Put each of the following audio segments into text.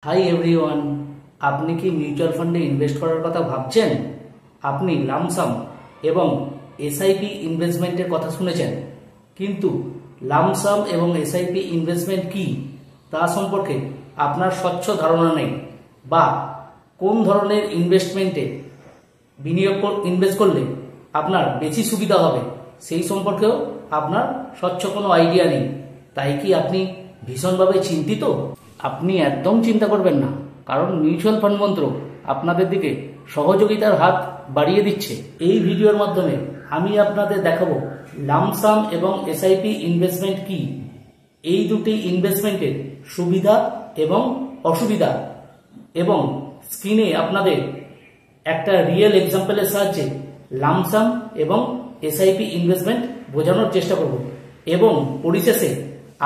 Hi everyone, আপনি কি mutual ফান্ডে ইনভেস্ট করার কথা ভাবছেন? আপনি লামসাম এবং এসআইপি ইনভেস্টমেন্টের কথা শুনেছেন, কিন্তু লামসাম এবং এসআইপি ইনভেস্টমেন্ট কি তা সম্পর্কে আপনার স্বচ্ছ ধারণা নেই, বা কোন ধরনের ইনভেস্টমেন্টে ইনভেস্ট করলে আপনার বেশি সুবিধা হবে সেই সম্পর্কেও আপনার স্বচ্ছ কোনো আইডিয়া নেই। তাই কি আপনি ভীষণভাবে চিন্তিত? আপনি একদম চিন্তা করবেন না, কারণ মিউচুয়াল ফান্ড মন্ত্র আপনাদের দিকে সহযোগিতার হাত বাড়িয়ে দিচ্ছে। এই ভিডিওর মাধ্যমে আমি আপনাদের দেখাবো লামসাম এবং এসআইপি ইনভেস্টমেন্ট কি, এই দুটি ইনভেস্টমেন্টের সুবিধা এবং অসুবিধা, এবং স্ক্রিনে আপনাদের একটা রিয়েল এক্সাম্পলের সাহায্যে লামসাম এবং এসআইপি ইনভেস্টমেন্ট বোঝানোর চেষ্টা করব, এবং পরিশেষে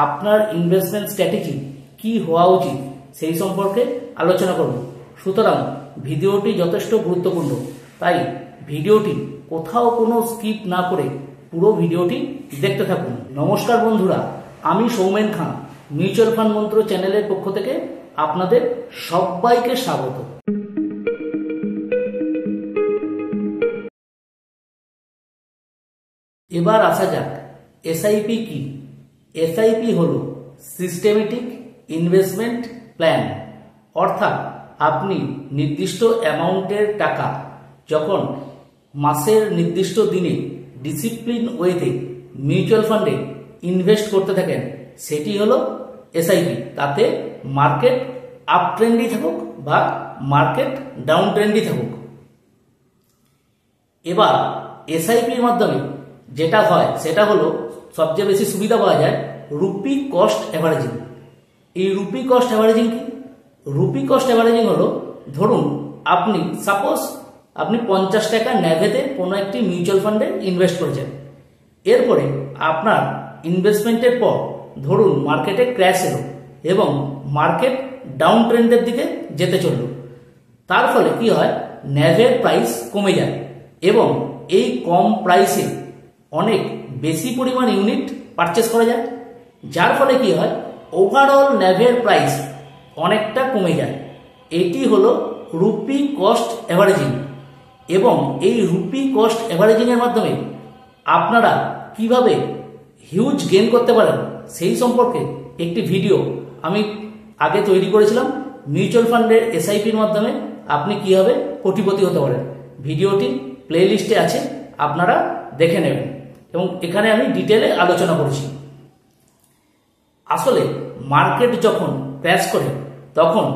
আপনার ইনভেস্টমেন্ট স্ট্র্যাটেজি কি হওয়া উচিত সেই সম্পর্কে আলোচনা করব। সুতরাং ভিডিওটি যথেষ্ট গুরুত্বপূর্ণ, তাই ভিডিওটি কোথাও কোনো স্কিপ না করে পুরো ভিডিওটি দেখতে থাকুন। নমস্কার বন্ধুরা, আমি সৌমেন খান, মিউচুয়াল ফান্ড মন্ত্র চ্যানেলের পক্ষ থেকে আপনাদের সবাইকে স্বাগত। এবার আসা যাক এসআইপি কি। এসআইপি হলো সিস্টেমেটিক ইনভেস্টমেন্ট প্ল্যান, অর্থাৎ আপনি নির্দিষ্ট অ্যামাউন্টের টাকা যখন মাসের নির্দিষ্ট দিনে ডিসিপ্লিন ওয়েতে মিউচুয়াল ফান্ডে ইনভেস্ট করতে থাকেন, সেটি হলো এসআইপি। তাতে মার্কেট আপ ট্রেন্ডই থাকুক বা মার্কেট ডাউন ট্রেন্ডই থাকুক। এবার এসআইপির মাধ্যমে যেটা হয় সেটা হলো সবচেয়ে বেশি সুবিধা পাওয়া যায় রুপি কস্ট অ্যাভারেজিং। এই রুপি কস্ট অ্যাভারেজিং কি? রুপি কস্ট অ্যাভারেজিং হলো, ধরুন আপনি সাপোজ আপনি 50 টাকা ন্যাভেতে কোনো একটি মিউচুয়াল ফান্ডে ইনভেস্ট করেছেন। এরপরে আপনার ইনভেস্টমেন্টের পর ধরুন মার্কেটে ক্র্যাশ এলো এবং মার্কেট ডাউন ট্রেন্ডের দিকে যেতে চলল। তার ফলে কি হয়, ন্যাভের প্রাইস কমে যায় এবং এই কম প্রাইসে অনেক বেশি পরিমাণ ইউনিট পারচেস করা যায়, যার ফলে কি হয়, ওভারঅল ন্যাভের প্রাইস অনেকটা কমে যায়। এটি হলো রুপি কস্ট অ্যাভারেজিং। এবং এই রুপি কস্ট অ্যাভারেজিং এর মাধ্যমে আপনারা কিভাবে হিউজ গেইন করতে পারেন সেই সম্পর্কে একটি ভিডিও আমি আগে তৈরি করেছিলাম। মিউচুয়াল ফান্ডের এসআইপির মাধ্যমে আপনি কিভাবে কোটিপতি হতে পারেন, ভিডিওটি প্লে লিস্টে আছে, আপনারা দেখে নেবেন, এবং এখানে আমি ডিটেলে আলোচনা করছি। আসলে মার্কেট যখন ক্র্যাশ করে তখন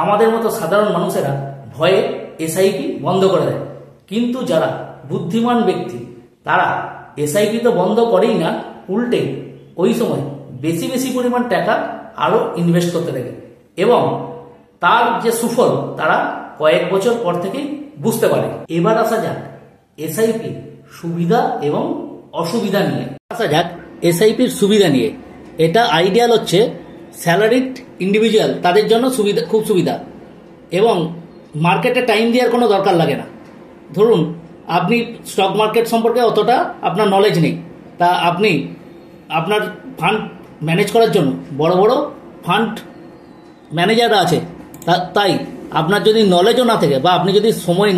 আমাদের মতো সাধারণ মানুষেরা ভয়ে এসআইপি বন্ধ করে দেয়, কিন্তু যারা বুদ্ধিমান ব্যক্তি তারা এসআইপি তো বন্ধ করেই না, উল্টে ওই সময় বেশি বেশি পরিমাণ টাকা আরো ইনভেস্ট করতে থাকে, এবং তার যে সুফল তারা কয়েক বছর পর থেকেই বুঝতে পারে। এবার আসা যাক এসআইপি সুবিধা এবং অসুবিধা নিয়ে। আসা যাক এসআইপির সুবিধা নিয়ে। এটা আইডিয়াল হচ্ছে স্যালারিড ইন্ডিভিজুয়াল, তাদের জন্য সুবিধা, খুব সুবিধা, এবং মার্কেটে টাইম দেওয়ার কোনো দরকার লাগে না। ধরুন আপনি স্টক মার্কেট সম্পর্কে অতটা আপনার নলেজ নেই, তা আপনি আপনার ফান্ড ম্যানেজ করার জন্য বড় বড় ফান্ড ম্যানেজাররা আছে, তাই আপনার যদি নলেজও না থাকে বা আপনি যদি সময়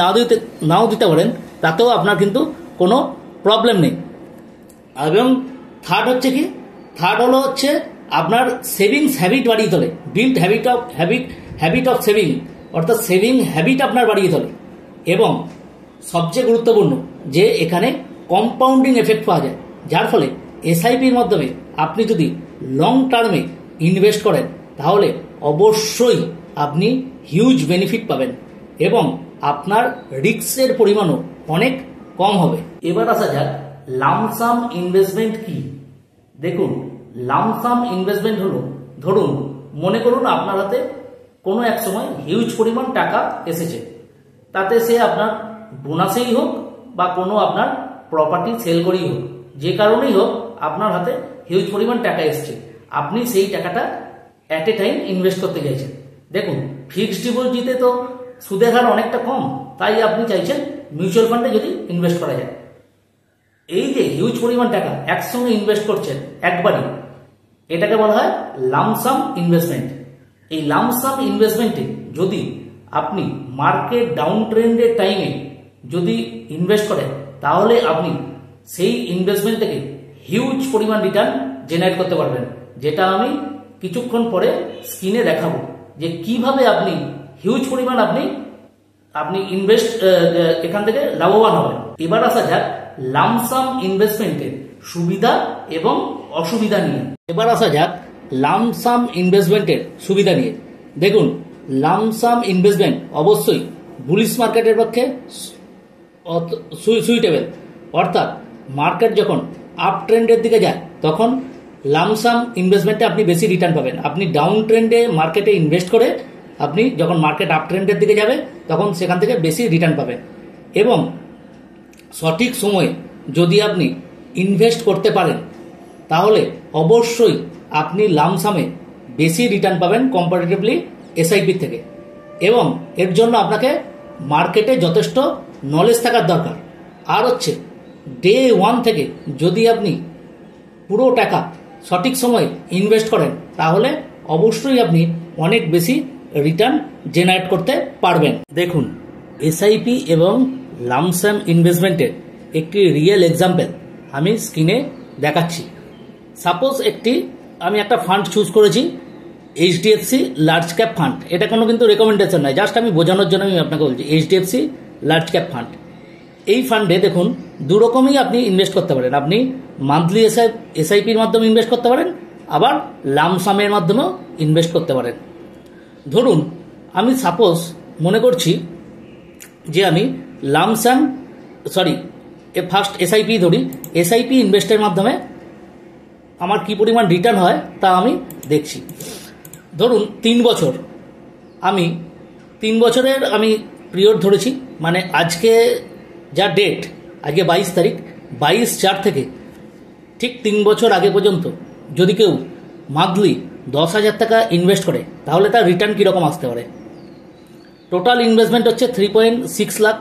নাও দিতে পারেন, তাতেও আপনার কিন্তু কোনো প্রবলেম নেই। এবং থার্ড হচ্ছে কি, থার্ড হলো হচ্ছে আপনার সেভিংস হ্যাবিট বাড়িয়ে তোলে, বিল্ড হ্যাবিট অফ সেভিং, অর্থাৎ সেভিং হ্যাবিট আপনার বাড়িয়ে তোলে। এবং সবচেয়ে গুরুত্বপূর্ণ যে এখানে কম্পাউন্ডিং এফেক্ট পাওয়া যায়, যার ফলে এসআইপির মাধ্যমে আপনি যদি লং টার্মে ইনভেস্ট করেন তাহলে অবশ্যই আপনি হিউজ বেনিফিট পাবেন এবং আপনার রিস্কের পরিমাণও অনেক কম হবে। এবার আসা যাক লামসাম ইনভেস্টমেন্ট কি। দেখুন, লামসাম ইনভেস্টমেন্ট হলো, ধরুন মনে করুন আপনার হাতে কোনো এক সময় হিউজ পরিমাণ টাকা এসেছে, তাতে সে আপনার বোনাসেই হোক বা কোনো আপনার প্রপার্টি সেল করেই হোক, যে কারণেই হোক আপনার হাতে হিউজ পরিমাণ টাকা এসেছে, আপনি সেই টাকাটা অ্যাট এ টাইম ইনভেস্ট করতে চাইছেন। দেখুন ফিক্সড ডিপোজিটে তো সুদের হার অনেকটা কম, তাই আপনি চাইছেন মিউচুয়াল ফান্ডে যদি ইনভেস্ট করা যায়। এই যে হিউজ পরিমাণ টাকা একসঙ্গে ইনভেস্ট করছেন একবারই, এটাকে বলা হয় লামসাম ইনভেস্টমেন্ট। এই লামসাম ইনভেস্টমেন্টে যদি আপনি মার্কেট ডাউন ট্রেন্ডের টাইমে যদি ইনভেস্ট করেন, তাহলে আপনি সেই ইনভেস্টমেন্ট থেকে হিউজ পরিমাণ রিটার্ন জেনারেট করতে পারবেন, যেটা আমি কিছুক্ষণ পরে স্ক্রিনে দেখাবো যে কিভাবে আপনি হিউজ পরিমাণ আপনি ইনভেস্ট এখান থেকে লাভবান হবেন। এবার আসা যাক লামসাম ইনভেস্টমেন্টের সুবিধা এবং অসুবিধা নিয়ে। সুবিধা নিয়ে দেখুন, লামসাম ইনভেস্টমেন্ট অবশ্যই বুলিশ মার্কেটের পক্ষে সুইটেবল, অর্থাৎ মার্কেট যখন আপ ট্রেন্ডের দিকে যায় তখন লামসাম ইনভেস্টমেন্টে আপনি বেশি রিটার্ন পাবেন। আপনি ডাউন ট্রেন্ডে মার্কেটে ইনভেস্ট করে আপনি যখন মার্কেট আপ ট্রেন্ডের দিকে যাবে তখন সেখান থেকে বেশি রিটার্ন পাবেন, এবং সঠিক সময়ে যদি আপনি ইনভেস্ট করতে পারেন তাহলে অবশ্যই আপনি লামসামে বেশি রিটার্ন পাবেন কম্পারেটিভলি এসআইপি থেকে। এবং এর জন্য আপনাকে মার্কেটে যথেষ্ট নলেজ থাকার দরকার। আর হচ্ছে ডে ওয়ান থেকে যদি আপনি পুরো টাকা সঠিক সময়ে ইনভেস্ট করেন তাহলে অবশ্যই আপনি অনেক বেশি রিটার্ন জেনারেট করতে পারবেন। দেখুন, এসআইপি এবং লামসাম ইনভেস্টমেন্টের একটি রিয়েল এক্সাম্পল আমি স্ক্রিনে দেখাচ্ছি। সাপোজ আমি একটা ফান্ড চুজ করেছি, এইচডিএফসি লার্জ ক্যাপ ফান্ড। এটা কোনো কিন্তু রেকমেন্ডেশন নয়, জাস্ট আমি বোঝানোর জন্য আমি আপনাকে বলছি এইচডিএফসি লার্জ ক্যাপ ফান্ড। এই ফান্ডে দেখুন দু রকমই আপনি ইনভেস্ট করতে পারেন। আপনি মান্থলি এসআইপির মাধ্যমে ইনভেস্ট করতে পারেন, আবার লামসামের মাধ্যমেও ইনভেস্ট করতে পারেন। ধরুন আমি সাপোজ মনে করছি যে আমি ফার্স্ট এসআইপি ধরি, এসআইপি ইনভেস্টের মাধ্যমে আমার কি পরিমাণ রিটার্ন হয় তা আমি দেখছি। ধরুন 3 বছর, আমি 3 বছরের পিরিয়ড ধরেছি, মানে আজকে যা ডেট, আজকে 22 তারিখ, 22/4 থেকে ঠিক 3 বছর আগে পর্যন্ত যদি কেউ মান্থলি 10,000 টাকা ইনভেস্ট করে তাহলে তার রিটার্ন কীরকম আসতে পারে। টোটাল ইনভেস্টমেন্ট হচ্ছে 3.6 লাখ,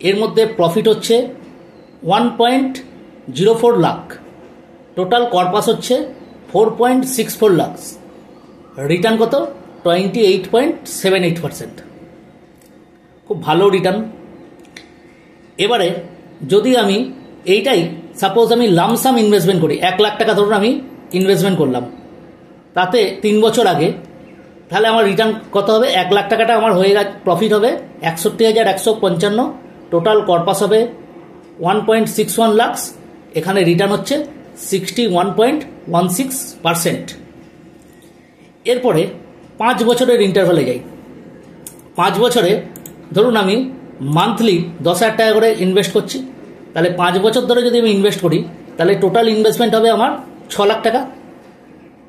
এর মধ্যে প্রফিট হচ্ছে 1.04 লাখ, টোটাল কর্পাস হচ্ছে 4.64 লাখ, রিটার্ন কত 28.78%, খুব ভালো রিটার্ন। এবারে যদি আমি এইটাই সাপোজ আমি লামসাম ইনভেস্টমেন্ট করি, 1 লাখ টাকা ধরুন আমি ইনভেস্টমেন্ট করলাম, তাতে 3 বছর আগে, তাহলে আমার রিটার্ন কত হবে? 1 লাখ টাকাটা আমার হয়ে গেছে, প্রফিট হবে 61,155, টোটাল কর্পাস হবে 1.61 লাখ, এখানে রিটার্ন হচ্ছে 61.16%। এরপরে 5 বছরের ইন্টারভ্যালে যাই। 5 বছরে ধরুন আমি মান্থলি 10,000 টাকা করে ইনভেস্ট করছি, তাহলে 5 বছর ধরে যদি আমি ইনভেস্ট করি তাহলে টোটাল ইনভেস্টমেন্ট হবে আমার 6 লাখ টাকা।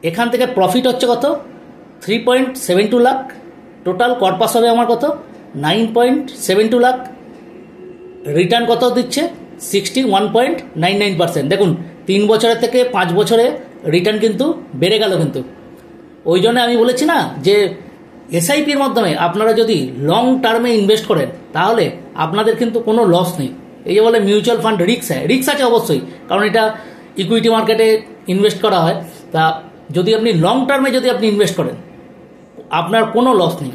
এখান থেকে প্রফিট হচ্ছে কত? 3.72 লাখ, টোটাল কর্পাস হবে আমার কত? 9.72 লাখ, রিটার্ন কত দিচ্ছে? 61.99%। দেখুন 3 বছরের থেকে 5 বছরে রিটার্ন কিন্তু বেড়ে গেল। কিন্তু ওই জন্য আমি বলেছি না যে এসআইপির মাধ্যমে আপনারা যদি লং টার্মে ইনভেস্ট করেন তাহলে আপনাদের কিন্তু কোনো লস নেই। এই যে বলে মিউচুয়াল ফান্ড রিস্ক আছে অবশ্যই, কারণ এটা ইকুইটি মার্কেটে ইনভেস্ট করা হয়। তা যদি আপনি লং টার্মে যদি আপনি ইনভেস্ট করেন আপনার কোনো লস নেই।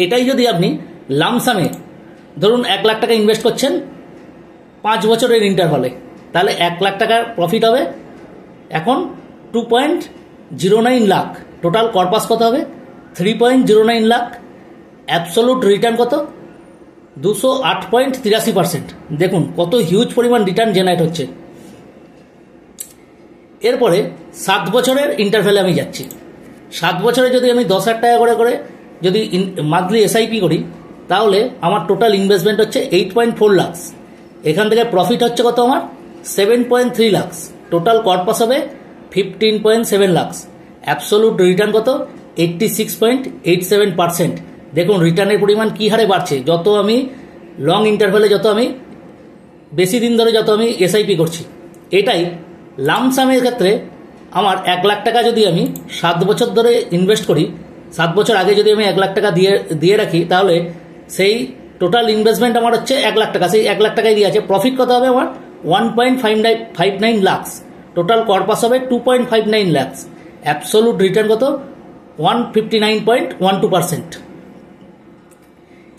এটাই যদি আপনি লামসামে ধরুন 1 লাখ টাকা ইনভেস্ট করছেন 5 বছরের ইন্টারভালে, তাহলে 1 লাখ টাকার প্রফিট হবে এখন 2.09 লাখ, টোটাল কর্পাস কত হবে? 3.09 লাখ, অ্যাবসোলুট রিটার্ন কত? 208.83%। দেখুন কত হিউজ পরিমাণ রিটার্ন জেনারেট হচ্ছে। এরপরে 7 বছরের ইন্টারভ্যালে আমি যাচ্ছি। 7 বছরে যদি আমি 10,000 টাকা করে যদি মান্থলি এসআইপি করি তাহলে আমার টোটাল ইনভেস্টমেন্ট হচ্ছে 8.4 লাখ, এখান থেকে প্রফিট হচ্ছে কত আমার? 7.3 লাখ, টোটাল কর্পাস হবে 15.7 লাখ, অ্যাবসোলুট রিটার্ন কত? 86.87%। দেখুন রিটার্নের পরিমাণ কী হারে বাড়ছে যত আমি লং ইন্টারভ্যালে, যত আমি বেশি দিন ধরে যত আমি এসআইপি করছি। এটাই লামসামের ক্ষেত্রে আমার 1 লাখ টাকা যদি আমি 7 বছর ধরে ইনভেস্ট করি, 7 বছর আগে যদি আমি 1 লাখ টাকা দিয়ে রাখি তাহলে সেই টোটাল ইনভেস্টমেন্ট আমার হচ্ছে 1 লাখ টাকা, সেই 1 লাখ টাকায় দিয়ে আছে। প্রফিট কত হবে আমার? 1.59 লাখ, টোটাল কর্পাস হবে 2.59 লাখ, অ্যাবসোলুট রিটার্ন কত? 159.12%।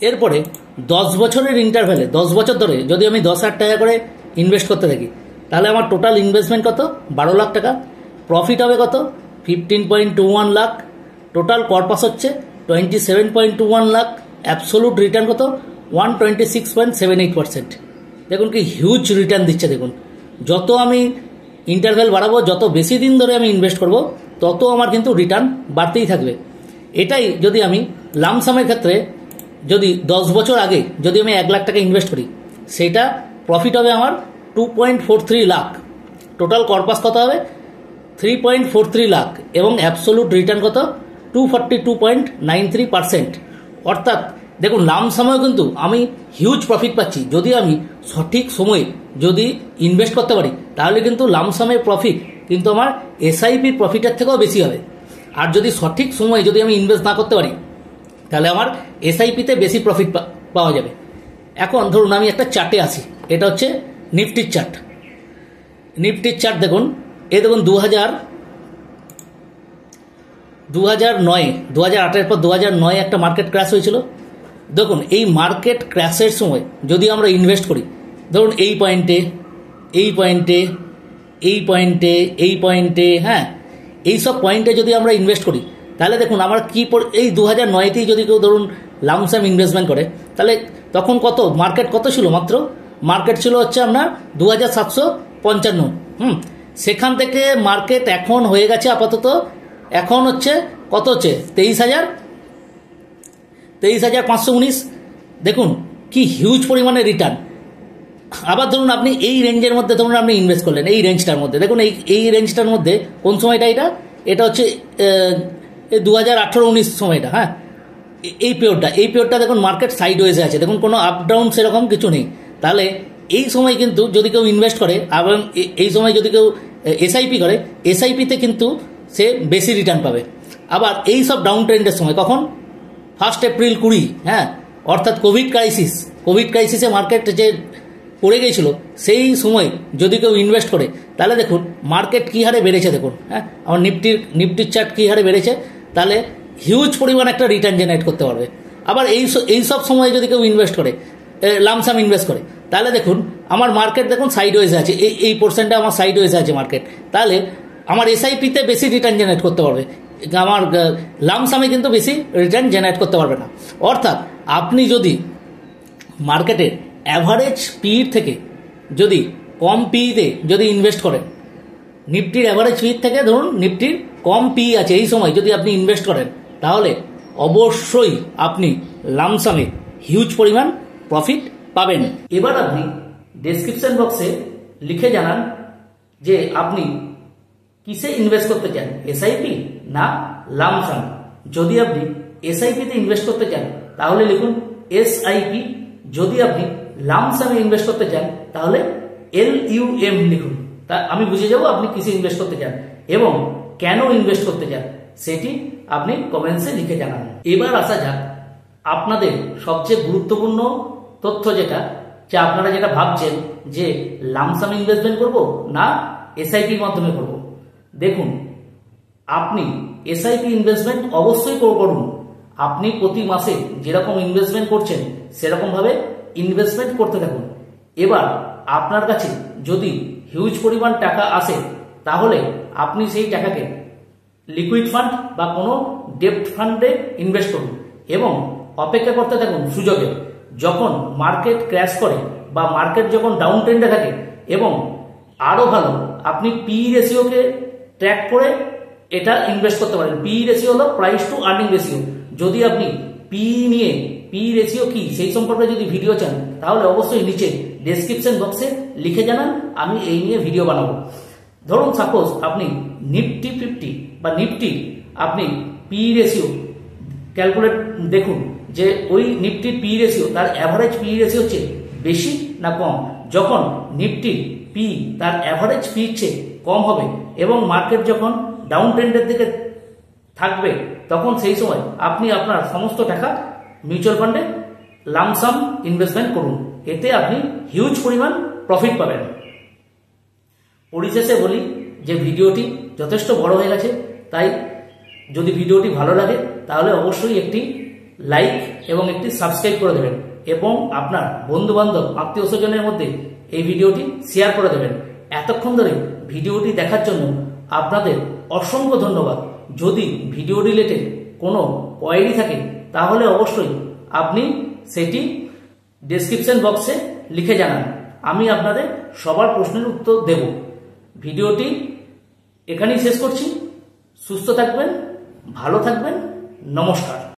এরপরে 10 বছরের ইন্টারভ্যালে 10 বছর ধরে যদি আমি 10,000 টাকা করে ইনভেস্ট করতে থাকি, তাহলে আমার টোটাল ইনভেস্টমেন্ট কত? 12 লাখ টাকা। প্রফিট হবে কত? 15.21 লাখ। টোটাল কর্পাস হচ্ছে 27.21 লাখ। অ্যাবসোলুট রিটার্ন কত? 126.78%। দেখুন কি হিউজ রিটার্ন দিচ্ছে। দেখুন, যত আমি ইন্টারভ্যাল বাড়াবো, যত বেশি দিন ধরে আমি ইনভেস্ট করব, তত আমার কিন্তু রিটার্ন বাড়তেই থাকবে। এটাই যদি আমি লামসামের ক্ষেত্রে যদি 10 বছর আগে যদি আমি 1 লাখ টাকা ইনভেস্ট করি, সেটা প্রফিট হবে আমার 2.43 লাখ। টোটাল কর্পাস কত হবে? 3.43 লাখ। এবং অ্যাবসোলুট রিটার্ন কত? 242.93%। অর্থাৎ দেখুন, লামসামেও কিন্তু আমি হিউজ প্রফিট পাচ্ছি। যদি আমি সঠিক সময়ে যদি ইনভেস্ট করতে পারি, তাহলে কিন্তু লামসামের প্রফিট কিন্তু আমার এসআইপির প্রফিটের থেকেও বেশি হবে। আর যদি সঠিক সময়ে যদি আমি ইনভেস্ট না করতে পারি, তাহলে আমার এসআইপিতে বেশি প্রফিট পাওয়া যাবে। এখন ধরুন আমি একটা চার্টে আসি। এটা হচ্ছে নিফটির চার্ট। নিফটির চার্ট দেখুন, দেখুন 2009 2008-এর পর 2009 একটা মার্কেট ক্র্যাশ হয়েছিল। দেখুন, এই মার্কেট ক্র্যাশের সময় যদি আমরা ইনভেস্ট করি, ধরুন এই পয়েন্টে, এই পয়েন্টে, এই পয়েন্টে, এই পয়েন্টে, হ্যাঁ, এই সব পয়েন্টে যদি আমরা ইনভেস্ট করি, তাহলে দেখুন আমার কি এই 2009-তেই যদি কেউ ধরুন লামসাম ইনভেস্টমেন্ট করে, তাহলে তখন কত মার্কেট কত ছিল? মাত্র মার্কেট ছিল হচ্ছে আপনার 2755। সেখান থেকে মার্কেট এখন হয়ে গেছে আপাতত, এখন হচ্ছে কত হচ্ছে? 23,519। দেখুন কি হিউজ পরিমাণে রিটার্ন। আবার ধরুন আপনি এই রেঞ্জের মধ্যে ধরুন আপনি ইনভেস্ট করলেন, এই রেঞ্জটার মধ্যে। দেখুন এই রেঞ্জটার মধ্যে কোন সময়টা? এটা হচ্ছে 2018-19 সময়টা। হ্যাঁ, এই পিরিয়ডটা দেখুন মার্কেট সাইড ওয়েজে আছে। দেখুন কোনো আপ ডাউন সেরকম কিছু নেই। তাহলে এই সময় কিন্তু যদি কেউ ইনভেস্ট করে এবং এই সময় যদি কেউ এসআইপি করে, এসআইপিতে কিন্তু সে বেশি রিটার্ন পাবে। আবার এই সব ডাউন ট্রেন্ডের সময় কখন? 1 এপ্রিল 20, হ্যাঁ, অর্থাৎ কোভিড ক্রাইসিসে মার্কেট যে পড়ে গিয়েছিল, সেই সময় যদি কেউ ইনভেস্ট করে, তাহলে দেখুন মার্কেট কী হারে বেড়েছে। দেখুন, হ্যাঁ, আমার নিফটির চার্ট কী হারে বেড়েছে। তাহলে হিউজ পরিমাণ একটা রিটার্ন জেনারেট করতে পারবে। আবার এই সব সময় যদি কেউ ইনভেস্ট করে, লামসাম ইনভেস্ট করে, তাহলে দেখুন আমার মার্কেট দেখুন সাইড ওয়েজে আছে। এই পোর্শনটা আমার সাইড ওয়েজে আছে মার্কেট। তাহলে আমার এসআইপিতে বেশি রিটার্ন জেনারেট করতে পারবে, আমার লামসামে কিন্তু বেশি রিটার্ন জেনারেট করতে পারবে না। অর্থাৎ আপনি যদি মার্কেটের অ্যাভারেজ পির থেকে যদি কম পিতে যদি ইনভেস্ট করেন, নিফটির অ্যাভারেজ পি থেকে ধরুন নিফটির কম পি আছে এই সময় যদি আপনি ইনভেস্ট করেন, তাহলে অবশ্যই আপনি লামসামে হিউজ পরিমাণ প্রফিট পাবেন। এবার আপনি ডেসক্রিপশন বক্সে লিখে জানান যে আপনি কিসে ইনভেস্ট করতে চান, এসআইপি না লামসাম। যদি আপনি এসআইপিতে ইনভেস্ট করতে চান তাহলে লিখুন এসআইপি। যদি আপনি লামসামে ইনভেস্ট করতে চান তাহলে LUM লিখুন। তা আমি বুঝে যাব আপনি কিসে ইনভেস্ট করতে চান এবং কেন ইনভেস্ট করতে চান, সেটি আপনি কমেন্টসে লিখে জানান। এবার আসা যাক আপনাদের সবচেয়ে গুরুত্বপূর্ণ তথ্য, যেটা যে আপনারা যেটা ভাবছেন যে লামসাম ইনভেস্টমেন্ট করব না এসআইপির মাধ্যমে করব। দেখুন, আপনি এসআইপি ইনভেস্টমেন্ট অবশ্যই করুন। আপনি প্রতি মাসে যেরকম ইনভেস্টমেন্ট করছেন সেরকমভাবে ইনভেস্টমেন্ট করতে থাকুন। এবার আপনার কাছে যদি হিউজ পরিমাণ টাকা আসে, তাহলে আপনি সেই টাকাকে লিকুইড ফান্ড বা কোনো ডেপ্ট ফান্ডে ইনভেস্ট করুন এবং অপেক্ষা করতে থাকুন সুযোগের। যখন মার্কেট ক্র্যাশ করে বা মার্কেট যখন ডাউন ট্রেন্ডে থাকে, এবং আরও ভালো আপনি পি রেশিওকে ট্র্যাক করে এটা ইনভেস্ট করতে পারেন। পি রেশিও হলো প্রাইস টু আর্নিং রেশিও। যদি আপনি পি রেশিও কি সেই সম্পর্কে যদি ভিডিও চান, তাহলে অবশ্যই নিচে ডেসক্রিপশন বক্সে লিখে জানান, আমি এই নিয়ে ভিডিও বানাবো। ধরুন সাপোজ আপনি নিফটি 50 বা নিফটি আপনি পি রেশিও ক্যালকুলেট দেখুন যে ওই নিফটির পি রেশিও তার অ্যাভারেজ পি রেশিও হচ্ছে বেশি না কম। যখন নিফটির পি তার অ্যাভারেজ পি চেয়ে কম হবে এবং মার্কেট যখন ডাউন ট্রেন্ডের দিকে থাকবে, তখন সেই সময় আপনি আপনার সমস্ত টাকা মিউচুয়াল ফান্ডে লামসাম ইনভেস্টমেন্ট করুন। এতে আপনি হিউজ পরিমাণ প্রফিট পাবেন। পরিশেষে বলি যে ভিডিওটি যথেষ্ট বড় হয়ে গেছে, তাই যদি ভিডিওটি ভালো লাগে তাহলে অবশ্যই একটি লাইক এবং একটি সাবস্ক্রাইব করে দেবেন এবং আপনার বন্ধু বান্ধব আত্মীয় স্বজনের মধ্যে এই ভিডিওটি শেয়ার করে দেবেন। এতক্ষণ ধরে ভিডিওটি দেখার জন্য আপনাদের অসংখ্য ধন্যবাদ। যদি ভিডিও রিলেটেড কোনো কোয়েরি থাকে তাহলে অবশ্যই আপনি সেটি ডেসক্রিপশন বক্সে লিখে জানান, আমি আপনাদের সবার প্রশ্নের উত্তর দেব। ভিডিওটি এখানেই শেষ করছি। সুস্থ থাকবেন, ভালো থাকবেন, নমস্কার।